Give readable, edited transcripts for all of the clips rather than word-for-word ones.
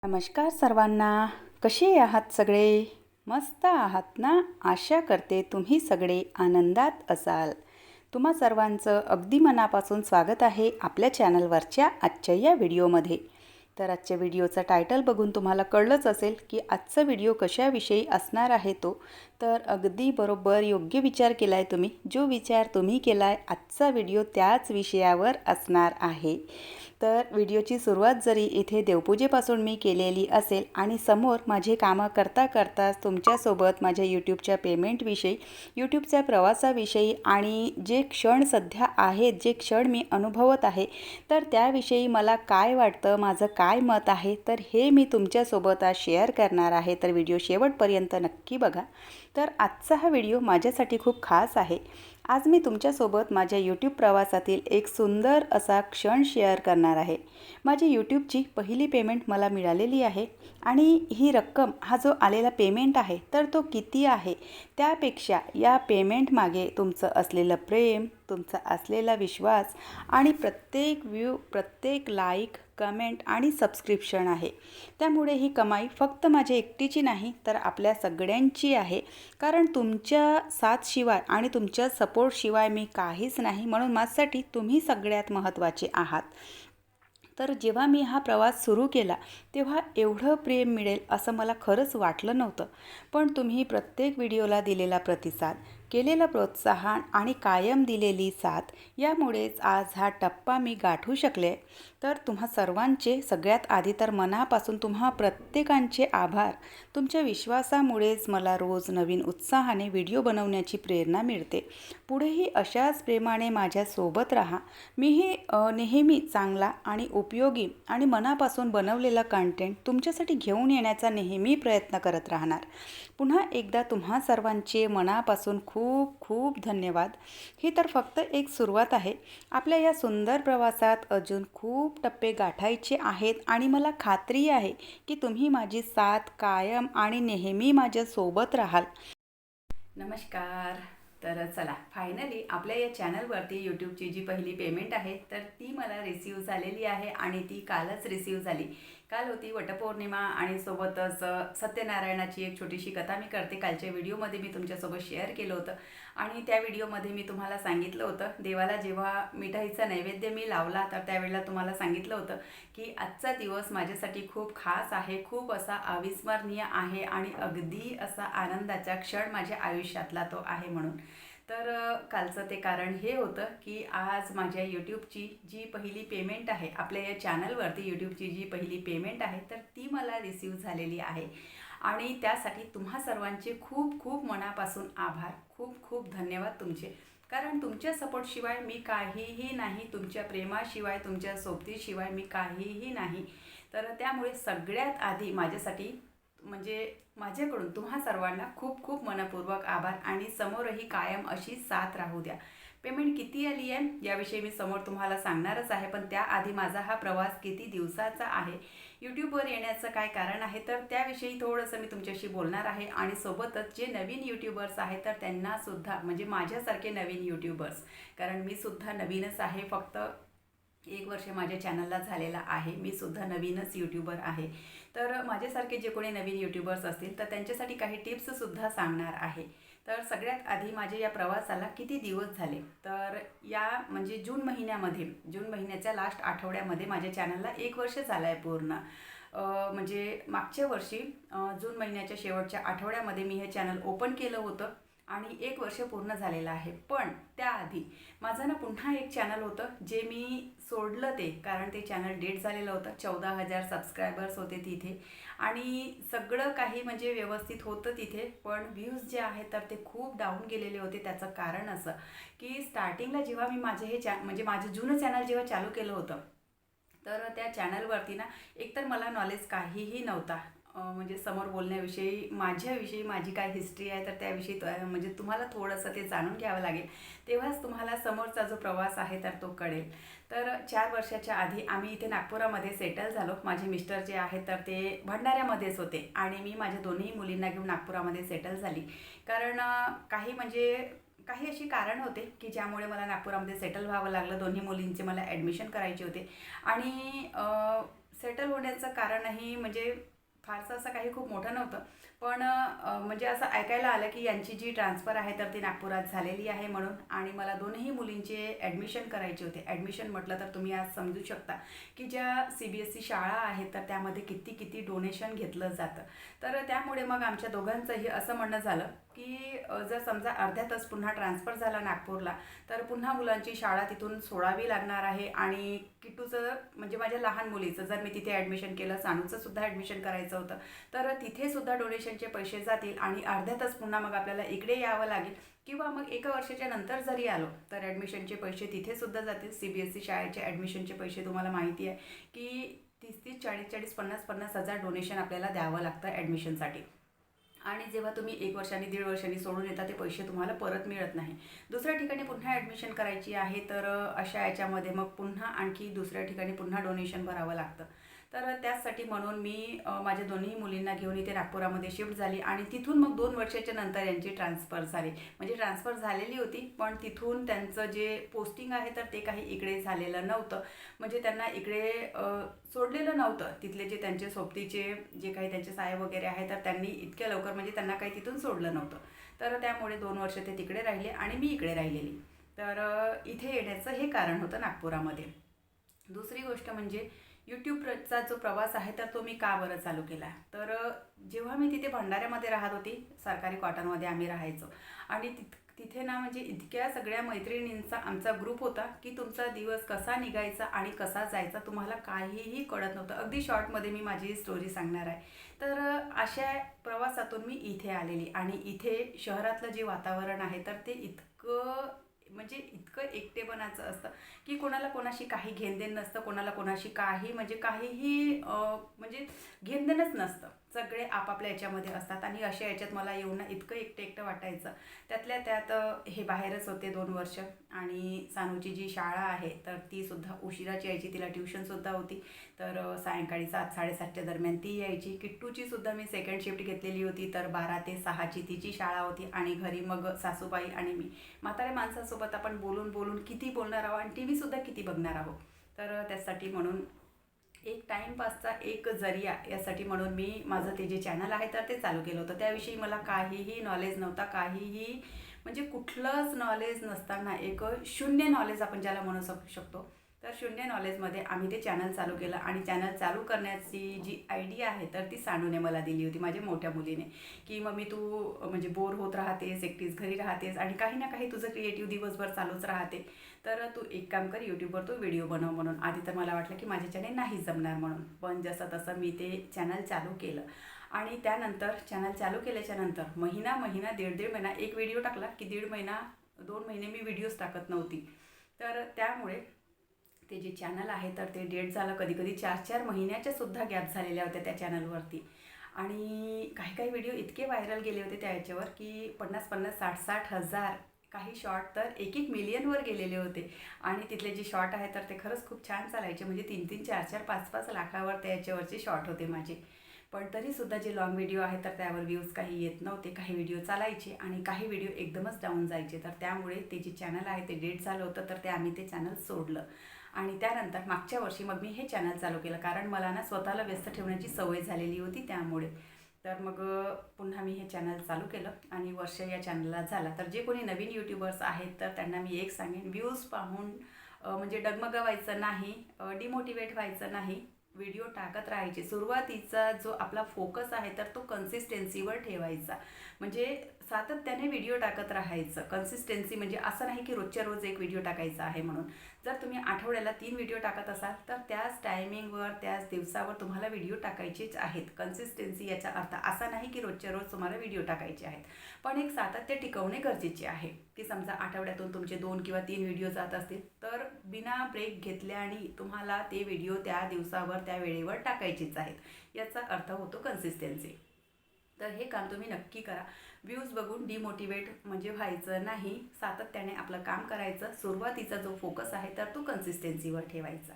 नमस्कार सर्वांना. कसे आहात सगळे? मस्त आहात ना? आशा करते तुम्ही सगळे आनंदात असाल. तुम्हा सर्वांचं अगदी मनापासून स्वागत आहे आपल्या चॅनलवरच्या आजच्या या व्हिडिओमध्ये. तर आजच्या व्हिडिओचा टायटल बघून तुम्हाला कळलंच असेल की आजचा व्हिडिओ कशाविषयी असणार आहे तो. तर अगदी बरोबर योग्य विचार केला आहे तुम्ही. जो विचार तुम्ही केला आहे आजचा व्हिडिओ त्याच विषयावर असणार आहे. तर व्हिडिओची सुरुवात जरी इथे देवपूजेपासून मी केलेली असेल आणि समोर माझे कामं करता करताच तुमच्यासोबत माझ्या यूट्यूबच्या पेमेंटविषयी, यूट्यूबच्या प्रवासाविषयी आणि जे क्षण सध्या आहेत, जे क्षण मी अनुभवत आहे, तर त्याविषयी मला काय वाटतं, माझं काय मत आहे, तर हे मी तुमच्यासोबत आज शेअर करणार आहे. तर व्हिडिओ शेवटपर्यंत नक्की बघा. तर आजचा हा व्हिडिओ माझ्यासाठी खूप खास आहे. आज मी तुमच्यासोबत माझ्या यूट्यूब प्रवासातील एक सुंदर असा क्षण शेअर करणार आहे. माझी यूट्यूबची पहिली पेमेंट मला मिळालेली आहे आणि ही रक्कम, हा जो आलेला पेमेंट आहे तर तो किती आहे, त्यापेक्षा या पेमेंटमागे तुमचं असलेलं प्रेम, तुमचा असलेला विश्वास आणि प्रत्येक व्ह्यू, प्रत्येक लाईक, कमेंट आणि सबस्क्रिप्शन आहे. त्यामुळे ही कमाई फक्त माझ्या एकटीची नाही तर आपल्या सगळ्यांची आहे. कारण तुमच्या साथशिवाय आणि तुमच्या सपोर्टशिवाय मी काहीच नाही. म्हणून माझ्यासाठी तुम्ही सगळ्यात महत्त्वाचे आहात. तर जेव्हा मी हा प्रवास सुरू केला तेव्हा एवढं प्रेम मिळेल असं मला खरंच वाटलं नव्हतं. पण तुम्ही प्रत्येक व्हिडिओला दिलेला प्रतिसाद, केलेलं प्रोत्साहन आणि कायम दिलेली साथ यामुळेच आज हा टप्पा मी गाठू शकले. तर तुम्हा सर्वांचे सगळ्यात आधी तर मनापासून तुम्हा प्रत्येकांचे आभार. तुमच्या विश्वासामुळेच मला रोज नवीन उत्साहाने व्हिडिओ बनवण्याची प्रेरणा मिळते. पुढेही अशाच प्रेमाने माझ्यासोबत राहा. मीही नेहमी चांगला आणि उपयोगी आणि मनापासून बनवलेला कंटेंट तुमच्यासाठी घेऊन येण्याचा नेहमी प्रयत्न करत राहणार. पुन्हा एकदा तुम्हा सर्वांचे मनापासून खूप खूप धन्यवाद. ही तर फक्त एक सुरुवात आहे. आपल्या या सुंदर प्रवासात अजून खूप टप्पे गाठायचे आहेत आणि मला खात्री आहे की तुम्ही माझी साथ कायम आणि नेहमी माझ्यासोबत राहाल. नमस्कार. तर चला, फायनली आपल्या या चॅनलवरती यूट्यूबची जी पहिली पेमेंट आहे तर ती मला रिसीव झालेली आहे आणि ती कालच रिसीव झाली. काल होती वटपौर्णिमा आणि सोबतच सत्यनारायणाची एक छोटीशी कथा मी करते. कालच्या व्हिडिओमध्ये मी तुमच्यासोबत शेअर केलं होतं आणि त्या व्हिडिओमध्ये मी तुम्हाला सांगितलं होतं, देवाला जेव्हा मिठाईचा नैवेद्य मी लावला तर त्यावेळेला तुम्हाला सांगितलं होतं की आजचा दिवस माझ्यासाठी खूप खास आहे, खूप असा अविस्मरणीय आहे आणि अगदी असा आनंदाचा क्षण माझ्या आयुष्यातला तो आहे म्हणून. तर कालचं ते कारण हे होतं की आज माझ्या यूट्यूबची जी पहिली पेमेंट आहे, आपल्या या चॅनलवरती यूट्यूबची जी पहिली पेमेंट आहे तर ती मला रिसीव झालेली आहे आणि त्यासाठी तुम्हा सर्वांचे खूप खूप मनापासून आभार. खूप खूप धन्यवाद तुमचे. कारण तुमच्या सपोर्टशिवाय मी काहीही नाही, तुमच्या प्रेमाशिवाय, तुमच्या सोबतीशिवाय मी काहीही नाही. तर त्यामुळे सगळ्यात आधी माझ्यासाठी म्हणजे माझ्याकडून तुम्हा सर्वांना खूप खूप मनपूर्वक आभार आणि समोरही कायम अशी साथ राहू द्या. पेमेंट किती आली आहे याविषयी मी समोर तुम्हाला सांगणारच आहे, पण त्याआधी माझा हा प्रवास किती दिवसाचा आहे, यूट्यूबवर येण्याचं काय कारण आहे, तर त्याविषयी थोडंसं मी तुमच्याशी बोलणार आहे. आणि सोबतच जे नवीन यूट्यूबर्स आहेत तर त्यांनासुद्धा, म्हणजे माझ्यासारखे नवीन यूट्यूबर्स, कारण मी सुद्धा नवीनच आहे, फक्त 1 वर्ष माझ्या चॅनलला झालेला आहे, मी सुद्धा नवीनच यूट्यूबर आहे. तर माझ्यासारखे जे कोणी नवीन यूट्यूबर्स असतील तर त्यांच्यासाठी काही टिप्ससुद्धा सांगणार आहे. तर सगळ्यात आधी माझ्या या प्रवासाला किती दिवस झाले, तर या म्हणजे जून महिन्याच्या लास्ट आठवड्यामध्ये माझ्या चॅनलला 1 वर्ष झालं आहे पूर्ण. म्हणजे मागच्या वर्षी जून महिन्याच्या शेवटच्या आठवड्यामध्ये मी हे चॅनल ओपन केलं होतं आणि 1 वर्ष पूर्ण झालेलं आहे. पण त्याआधी माझं ना पुन्हा एक चॅनल होतं जे मी सोडलं, ते कारण ते चॅनल डेट झालेलं होतं. 14,000 सबस्क्रायबर्स होते तिथे आणि सगळं काही म्हणजे व्यवस्थित होतं तिथे, पण व्ह्यूज जे आहेत तर ते खूप डाऊन गेलेले होते. त्याचं कारण असं की स्टार्टिंगला जेव्हा मी माझे हे म्हणजे माझं जुनं चॅनल जेव्हा चालू केलं होतं तर त्या चॅनलवरती ना एकतर मला नॉलेज काहीही नव्हता. म्हणजे समोर बोलण्याविषयी, माझ्याविषयी माझी काय हिस्ट्री आहे तर त्याविषयी म्हणजे तुम्हाला थोडंसं ते जाणून घ्यावं लागेल, तेव्हाच तुम्हाला समोरचा जो प्रवास आहे तर तो कळेल. तर 4 वर्षाच्या आधी आम्ही इथे नागपुरामध्ये सेटल झालो. माझे मिस्टर जे आहेत तर ते भंडाऱ्यामध्येच होते आणि मी माझ्या दोन्ही मुलींना घेऊन नागपुरामध्ये सेटल झाली. कारण काही अशी कारण होते की ज्यामुळे मला नागपुरामध्ये सेटल व्हावं लागलं. दोन्ही मुलींचे मला ॲडमिशन करायचे होते आणि सेटल होण्याचं कारणही म्हणजे फारसं असं काही खूप मोठं नव्हतं. पण म्हणजे असं ऐकायला आलं की यांची जी ट्रान्सफर आहे तर ती नागपुरात झालेली आहे म्हणून. आणि मला दोन्ही मुलींचे ॲडमिशन करायचे होते. ॲडमिशन म्हटलं तर तुम्ही आज समजू शकता की ज्या CBSE शाळा आहेत तर त्यामध्ये किती किती डोनेशन घेतलं जातं. तर त्यामुळे मग आमच्या दोघांचंही असं म्हणणं झालं की जर समजा अर्ध्या तास पुन्हा ट्रान्सफर झाला नागपूरला तर पुन्हा मुलांची शाळा तिथून सोडावी लागणार आहे. आणि किट्टूचं म्हणजे माझ्या लहान मुलीचं जर मी तिथे ॲडमिशन केलं, सानूचं सुद्धा ॲडमिशन करायचं होतं, तर तिथे सुद्धा डोनेशनचे पैसे जातील आणि अर्ध्या तास पुन्हा मग आपल्याला इकडे यावं लागेल. किंवा मग 1 वर्षाच्या नंतर जरी आलो तर ॲडमिशनचे पैसे तिथे सुद्धा जातील. CBSE शाळेचे ॲडमिशनचे पैसे तुम्हाला माहिती आहे की 30-30, 40-40, 50-50 हजार डोनेशन आपल्याला द्यावं लागतं ॲडमिशनसाठी. आणि जेव्हा तुम्ही 1 वर्षांनी 1.5 वर्षांनी सोडून येता ते पैसे तुम्हाला परत मिळत नाही. दुसऱ्या ठिकाणी पुन्हा ॲडमिशन करायची आहे तर अशा याच्यामध्ये मग पुन्हा आणखी दुसऱ्या ठिकाणी पुन्हा डोनेशन भरावं लागतं. तर त्याचसाठी म्हणून मी माझ्या दोन्ही मुलींना घेऊन इथे नागपुरामध्ये शिफ्ट झाली. आणि तिथून मग 2 वर्षाच्या नंतर यांची ट्रान्सफर झाली. म्हणजे ट्रान्सफर झालेली होती पण तिथून त्यांचं जे पोस्टिंग आहे तर ते काही इकडे झालेलं नव्हतं. म्हणजे त्यांना इकडे सोडलेलं नव्हतं. तिथले जे त्यांचे सोबतीचे जे काही त्यांचे साहेब वगैरे आहे तर त्यांनी इतक्या लवकर म्हणजे त्यांना काही तिथून सोडलं नव्हतं. तर त्यामुळे 2 वर्ष ते तिकडे राहिले आणि मी इकडे राहिलेली. तर इथे येण्याचं हे कारण होतं नागपुरामध्ये. दुसरी गोष्ट म्हणजे यूट्यूबचा जो प्रवास आहे तर तो मी का बरं चालू केला. तर जेव्हा मी तिथे भंडाऱ्यामध्ये राहत होती, सरकारी कॉटनमध्ये आम्ही राहायचो. आणि तिथे ना म्हणजे इतक्या सगळ्या मैत्रिणींचा आमचा ग्रुप होता की तुमचा दिवस कसा निघायचा आणि कसा जायचा तुम्हाला काहीही कळत नव्हतं. अगदी शॉर्टमध्ये मी माझी स्टोरी सांगणार आहे. तर अशा प्रवासातून मी इथे आलेली. आणि इथे शहरातलं जे वातावरण आहे तर ते इतकं म्हणजे इतकं एकटेपणाचं असतं की कोणाला कोणाशी काही घेणदेण नसतं. कोणाला कोणाशी काही म्हणजे काहीही म्हणजे घेणदेणच नसतं. सगळे आपापल्या याच्यामध्ये असतात. आणि अशा याच्यात मला येऊन ना इतकं एकटं एकटं वाटायचं. त्यातल्या त्यात हे बाहेरच होते 2 वर्ष. आणि सानूची जी शाळा आहे तर ती सुद्धा उशिराची यायची. तिला ट्युशनसुद्धा होती. तर सायंकाळी 7-7:30च्या दरम्यान ती यायची. किट्टूची सुद्धा मी सेकंड शिफ्ट घेतलेली होती. तर 12 ते 6ची तिची शाळा होती. आणि घरी मग सासूबाई आणि मी म्हाताऱ्या माणसांसोबत आपण बोलून बोलून किती बोलणार आहोत आणि TV सुद्धा किती बघणार आहोत. तर त्यासाठी म्हणून एक टाईमपासचा एक जरिया यासाठी म्हणून मी माझं ते जे चॅनल आहे तर ते चालू केलं होतं. त्याविषयी मला काहीही नॉलेज नव्हता. काहीही म्हणजे कुठलंच नॉलेज नसताना एक शून्य नॉलेज आपण ज्याला म्हणू शकतो. तर शून्य नॉलेजमध्ये आम्ही ते चॅनल चालू केलं. आणि चॅनल चालू करण्याची जी आयडिया आहे तर ती सानूने मला दिली होती, माझ्या मोठ्या मुलीने. की मम्मी तू म्हणजे बोर होत राहतेस, एकटीच घरी राहतेस आणि काही ना काही तुझं क्रिएटिव्ह दिवसभर चालूच राहते. तर तू एक काम कर, यूट्यूबवर तू व्हिडिओ बनव म्हणून. आधी तर मला वाटलं की माझ्याच्याने नाही जमणार म्हणून. पण जसं तसं मी ते चॅनल चालू केलं. आणि त्यानंतर चॅनल चालू केल्याच्यानंतर महिना 1.5 महिना एक व्हिडिओ टाकला की 1.5 महिना 2 महिने मी व्हिडिओज टाकत नव्हती. तर त्यामुळे ते जे चॅनल आहे तर ते डेट झालं. कधी कधी 4-4 महिन्याच्या सुद्धा गॅप झालेल्या होत्या त्या चॅनलवरती. आणि काही काही व्हिडिओ इतके व्हायरल गेले होते त्या याच्यावर की 50-50, 60-60 हजार, काही शॉर्ट तर 1-1 मिलियनवर गेलेले होते. आणि तिथले जे शॉर्ट आहे तर ते खरंच खूप छान चालायचे. म्हणजे 3-3, 4-4, 5-5 लाखावर त्या याच्यावरचे शॉर्ट होते माझे. पण तरीसुद्धा जे लाँग व्हिडिओ आहे तर त्यावर व्ह्यूज काही येत नव्हते. काही व्हिडिओ चालायचे आणि काही व्हिडिओ एकदमच डाऊन जायचे. तर त्यामुळे ते जे चॅनल आहे ते डेट झालं होतं. तर ते आम्ही ते चॅनल सोडलं. आणि त्यानंतर मागच्या वर्षी मग मी हे चॅनल चालू केलं. कारण मला ना स्वतःला व्यस्त ठेवण्याची सवय झालेली होती त्यामुळे. तर मग पुन्हा मी हे चॅनल चालू केलं आणि वर्ष या चॅनलला झाला. तर जे कोणी नवीन यूट्यूबर्स आहेत तर त्यांना मी एक सांगेन, व्ह्यूज पाहून म्हणजे डगमगावायचं नाही, डिमोटिवेट व्हायचं नाही. व्हिडिओ टाकत राहायचे. सुरुवातीचा जो आपला फोकस आहे तर तो कन्सिस्टन्सीवर ठेवायचा. म्हणजे सातत्याने व्हिडिओ टाकत राहायचं. कन्सिस्टन्सी म्हणजे असं नाही की रोजच्या रोज एक व्हिडिओ टाकायचा आहे म्हणून. जर तुम्ही आठवड्याला 3 व्हिडिओ टाकत असाल तर त्याच टायमिंगवर त्याच दिवसावर तुम्हाला व्हिडिओ टाकायचेच आहेत. कन्सिस्टन्सी याचा अर्थ असा नाही की रोजच्या रोज तुम्हाला व्हिडिओ टाकायचे आहेत. पण एक सातत्य टिकवणे गरजेचे आहे. की समजा आठवड्यातून तुमचे 2 किंवा 3 व्हिडिओ जात असतील तर बिना ब्रेक घेतल्याने तुम्हाला ते व्हिडिओ त्या दिवसावर त्या वेळेवर टाकायचेच आहेत. याचा अर्थ होतो कन्सिस्टन्सी. तर हे काम तुम्ही नक्की करा. व्ह्यूज बघून डिमोटिवेट म्हणजे व्हायचं नाही. सातत्याने आपलं काम करायचं. सुरुवातीचा जो फोकस आहे तर तो कन्सिस्टन्सीवर ठेवायचा.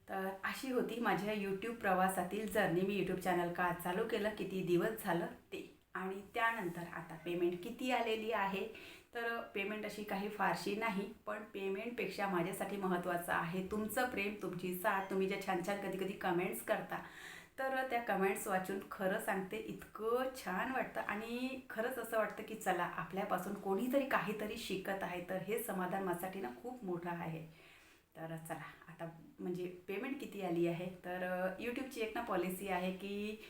तर अशी होती माझ्या यूट्यूब प्रवासातील जर्नी. मी यूट्यूब चॅनल का चालू केलं, किती दिवस झालं ते. आणि त्यानंतर आता पेमेंट किती आलेली आहे तर पेमेंट अशी काही फारशी नाही, पण पेमेंटपेक्षा माझ्यासाठी महत्त्वाचं आहे तुमचं प्रेम, तुमची साथ. तुम्ही ज्या छान छान कधी कधी कमेंट्स करता, तर त्या कमेंट्स वाचून खरं सांगते इतकं छान वाटतं आणि खरंच असं वाटतं की चला आपल्यापासून कोणीतरी काहीतरी शिकत आहे, तर हे समाधान माझ्यासाठी ना खूप मोठं आहे. तर चला आता म्हणजे पेमेंट किती आली आहे, तर यूट्यूबची एक ना पॉलिसी आहे की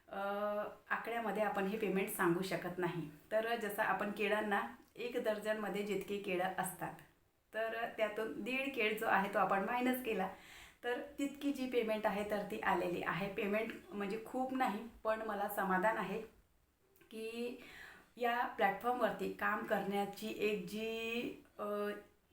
आकड्यामध्ये आपण हे पेमेंट सांगू शकत नाही. तर जसं आपण केळांना 1 दर्जनमध्ये जितके केळं असतात, तर त्यातून 1.5 केळ जो आहे तो आपण मायनस केला, तर तितकी जी पेमेंट आहे तर ती आलेली आहे. पेमेंट म्हणजे खूप नाही, पण मला समाधान आहे की या प्लॅटफॉर्मवरती काम करण्याची एक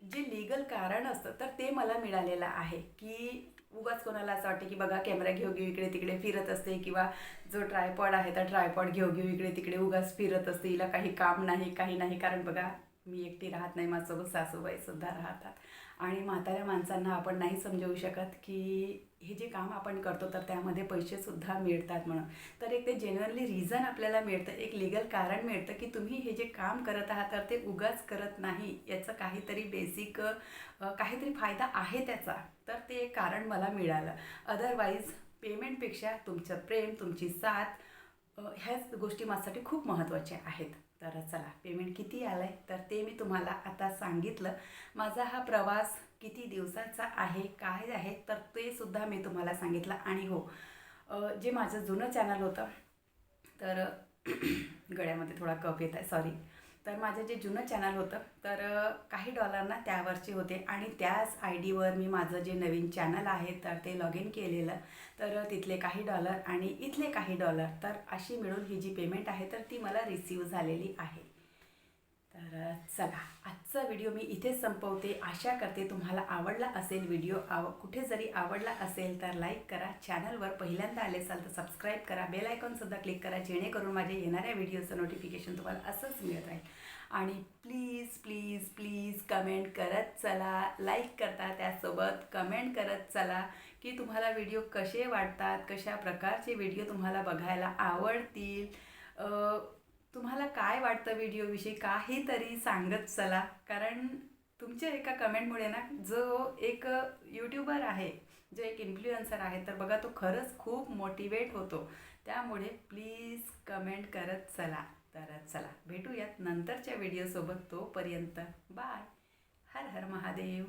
जे लीगल कारण असतं तर ते मला मिळालेलं आहे. की उगाच कोणाला असं वाटतं की बघा कॅमेरा घेऊ घेऊ इकडे तिकडे फिरत असते, किंवा जो ट्रायपॉड आहे तर ट्रायपॉड घेऊ घेऊ इकडे तिकडे उगाच फिरत असते, हिला काही काम नाही काही नाही. कारण बघा मी एकटी राहत नाही, माझ्यासोबत सासूबाईसुद्धा राहतात आणि म्हाताऱ्या माणसांना आपण नाही समजवू शकत की हे जे काम आपण करतो तर त्यामध्ये पैसेसुद्धा मिळतात म्हणून. तर एक ते जेन्युअनली रिझन आपल्याला मिळतं, एक लीगल कारण मिळतं की तुम्ही हे जे काम करत आहात तर ते उगाच करत नाही, याचं काहीतरी बेसिक काहीतरी फायदा आहे त्याचा. तर ते एक कारण मला मिळालं. अदरवाईज पेमेंटपेक्षा तुमचं प्रेम, तुमची साथ, ह्याच गोष्टी माझ्यासाठी खूप महत्त्वाच्या आहेत. तर चला पेमेंट किती आलं आहे तर ते मी तुम्हाला आता सांगितलं. माझा हा प्रवास किती दिवसाचा आहे, काय आहे, तर ते सुद्धा मी तुम्हाला सांगितलं. आणि हो, जे माझं जुनं चॅनल होतं, तर गळ्यामध्ये थोडा कफ येत आहे, सॉरी. तर माझं जे जुनं चॅनल होतं तर काही डॉलर ना त्यावरचे होते आणि त्याच आय डीवर मी माझं जे नवीन चॅनल आहे तर ते लॉग इन केलेलं. तर तिथले काही डॉलर आणि इथले काही डॉलर, तर अशी मिळून ही जी पेमेंट आहे तर ती मला रिसीव झालेली आहे. तर चला आजचा व्हिडिओ मी इथेच संपवते. आशा करते तुम्हाला आवडला असेल व्हिडिओ. कुठे जरी आवडला असेल तर लाईक करा, चॅनलवर पहिल्यांदा आले असाल तर सबस्क्राईब करा, बेल आयकॉनसुद्धा क्लिक करा, जेणेकरून माझ्या येणाऱ्या व्हिडिओचं नोटिफिकेशन तुम्हाला असंच मिळत राहील. आणि प्लीज प्लीज प्लीज कमेंट करत चला, लाईक करता त्यासोबत कमेंट करत चला की तुम्हाला व्हिडिओ कसे वाटतात, कशा प्रकारचे व्हिडिओ तुम्हाला बघायला आवडतील, तुम्हाला काय वाटतं व्हिडिओविषयी काहीतरी सांगत चला. कारण तुमच्या एका कमेंटमुळे ना जो एक यूट्यूबर आहे, जो एक इन्फ्लुएन्सर आहे, तर बघा तो खरंच खूप मोटिवेट होतो. त्यामुळे प्लीज कमेंट करत चला. तर चला भेटूयात नंतरच्या व्हिडिओसोबत. तोपर्यंत बाय. हर हर महादेव.